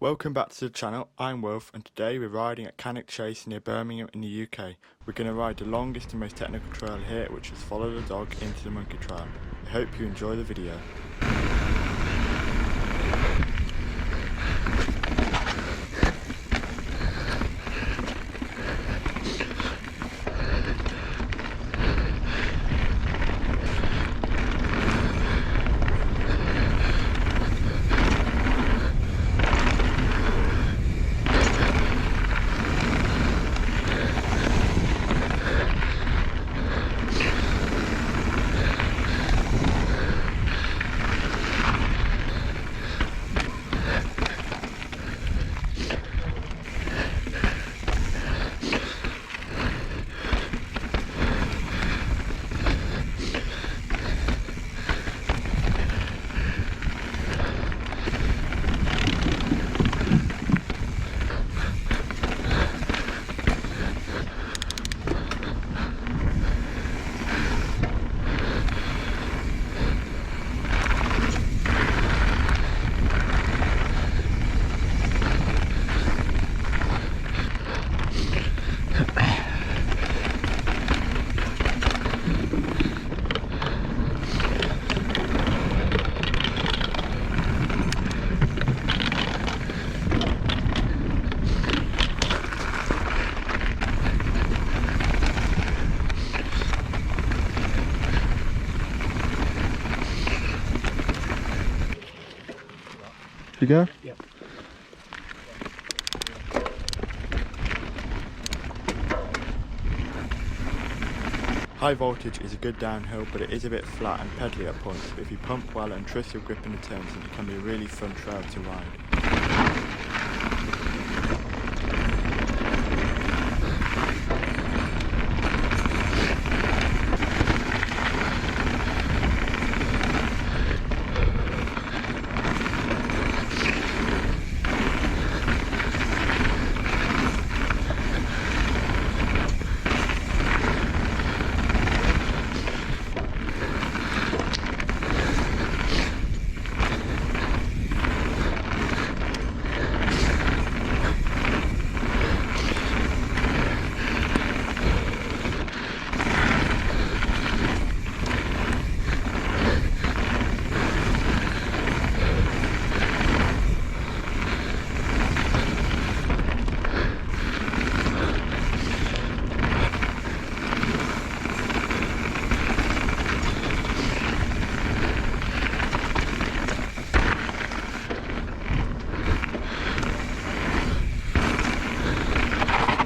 Welcome back to the channel, I'm Wolf, and today we're riding at Cannock Chase near Birmingham in the UK. We're going to ride the longest and most technical trail here, which is Follow the Dog into the Monkey Trail. I hope you enjoy the video. You go? Yep. High voltage is a good downhill, but it is a bit flat and pedally at points, but if you pump well and trust your grip in the turns, then it can be a really fun trail to ride.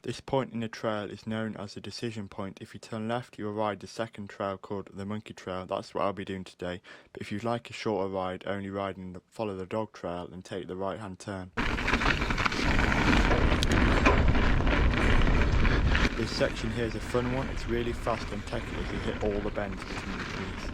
This point in the trail is known as the decision point. If you turn left, you will ride the second trail called the Monkey Trail. That's what I'll be doing today. But if you'd like a shorter ride, only riding the Follow the Dog trail, then take the right hand turn. This section here is a fun one. It's really fast and technical as you hit all the bends between the trees.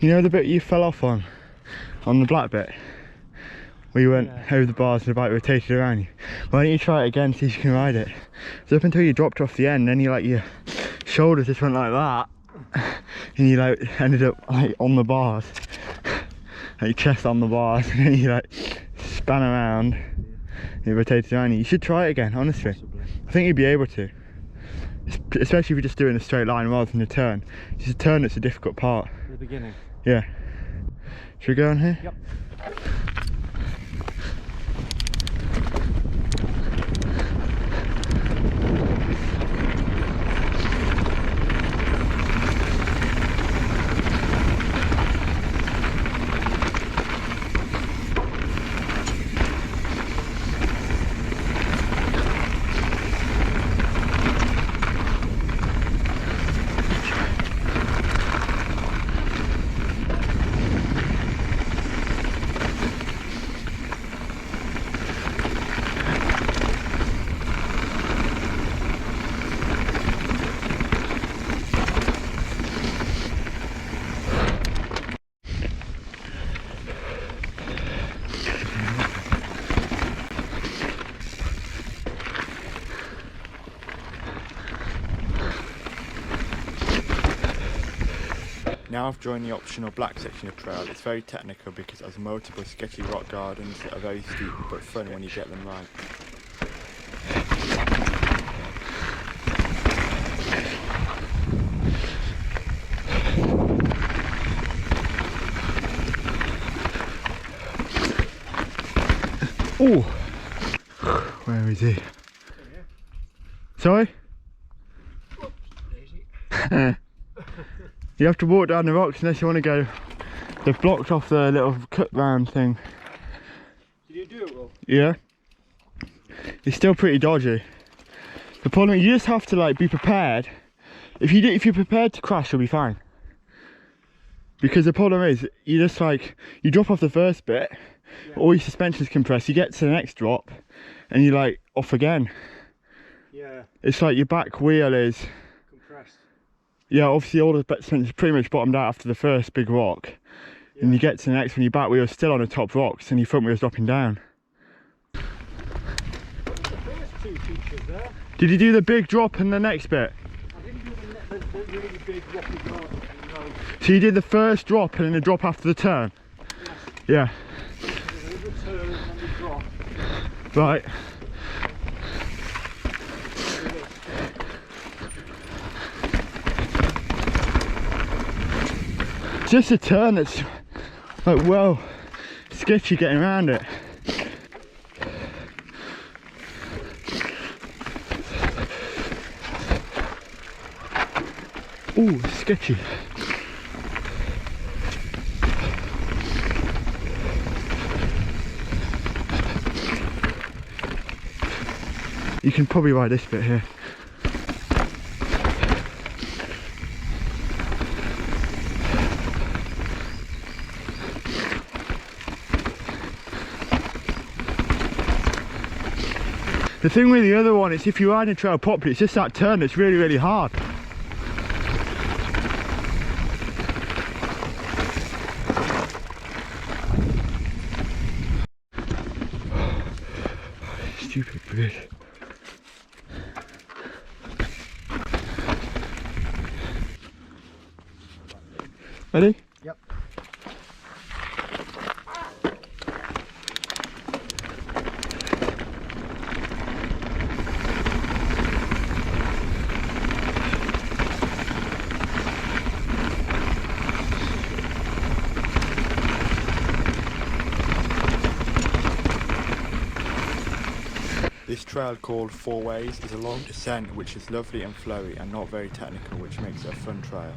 You know the bit you fell off on the black bit? Where you went over the bars and the bike rotated around you? Why don't you try it again, see if you can ride it? So up until you dropped off the end, then you like your shoulders just went like that. And you like ended up like on the bars. Like your chest on the bars, and then you like span around. And it rotated around you. You should try it again, honestly. Possibly. I think you'd be able to. Especially if you're just doing a straight line rather than a turn. It's a turn that's a difficult part. In the beginning. Yeah. Should we go on here? Yep. Now I've joined the optional black section of trail. It's very technical because it has multiple sketchy rock gardens that are very steep but fun when you get them right. Oh, where is he? Sorry? You have to walk down the rocks unless you want to go. They've blocked off the little cut round thing. Did you do it, Will? Yeah. It's still pretty dodgy. The problem, you just have to like be prepared. If you're prepared to crash, you'll be fine. Because the problem is, you just like, you drop off the first bit, all your suspension's compressed, you get to the next drop, and you're like off again. Yeah. It's like your back wheel is Compressed. Yeah, obviously all the suspension's pretty much bottomed out after the first big rock. Yeah. And you get to the next one, your back wheel's still on the top rocks and your front wheel's dropping down. The first two features there. Did you do the big drop and the next bit? I didn't do the really big rocky garden, no. So you did the first drop and then the drop after the turn? Yes. Yeah. There was a turn and then the drop. Right. It's just a turn that's like, well, sketchy getting around it. Ooh, sketchy. You can probably ride this bit here. The thing with the other one is if you ride a trail properly, it's just that turn that's really, really hard. Stupid bridge. Ready? Yep. This trail called Four Ways is a long descent which is lovely and flowy and not very technical, which makes it a fun trail.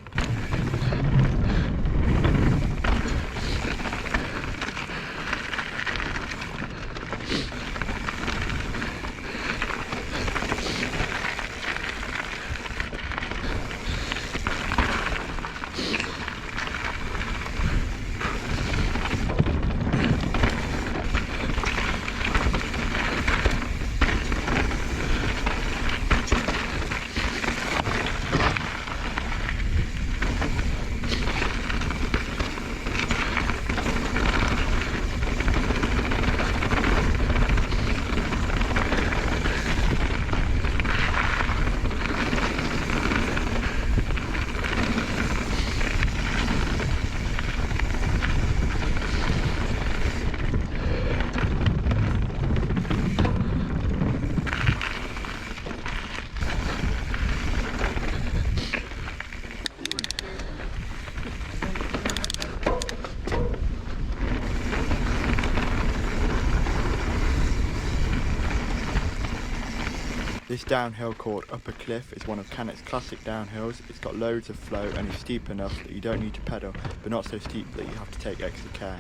This downhill called Upper Cliff is one of Cannock's classic downhills. It's got loads of flow and is steep enough that you don't need to pedal, but not so steep that you have to take extra care.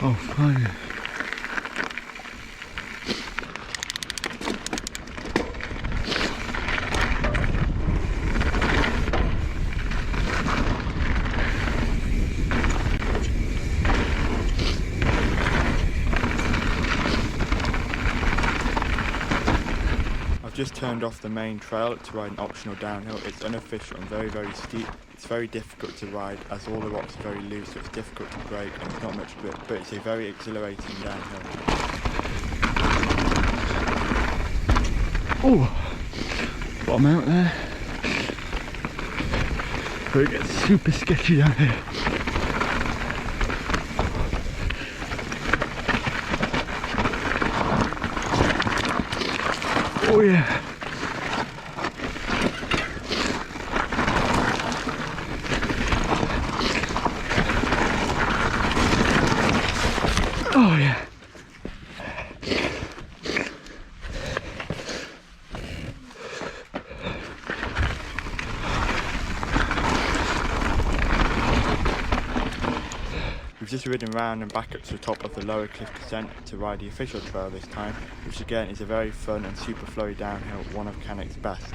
Oh, fine. I've just turned off the main trail to ride an optional downhill. It's unofficial and very, very steep. It's very difficult to ride as all the rocks are very loose, so it's difficult to brake and it's not much grip, but it's a very exhilarating downhill. Oh, bottom out there. But it gets super sketchy down here. Oh yeah. Oh yeah. We've just ridden round and back up to the top of the lower cliff descent to ride the official trail this time, which again is a very fun and super flowy downhill, one of Cannock's best.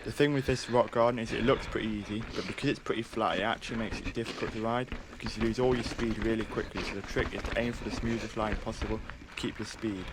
The thing with this rock garden is it looks pretty easy, but because it's pretty flat it actually makes it difficult to ride because you lose all your speed really quickly, so the trick is to aim for the smoothest line possible to keep your speed.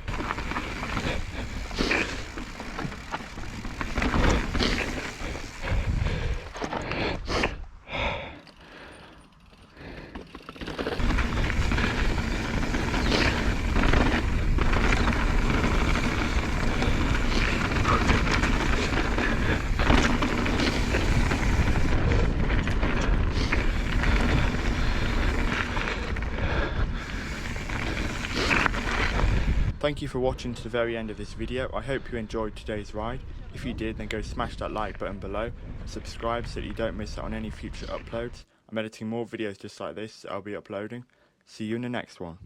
Thank you for watching to the very end of this video. I hope you enjoyed today's ride. If you did, then go smash that like button below and subscribe so that you don't miss out on any future uploads. I'm editing more videos just like this that I'll be uploading. See you in the next one.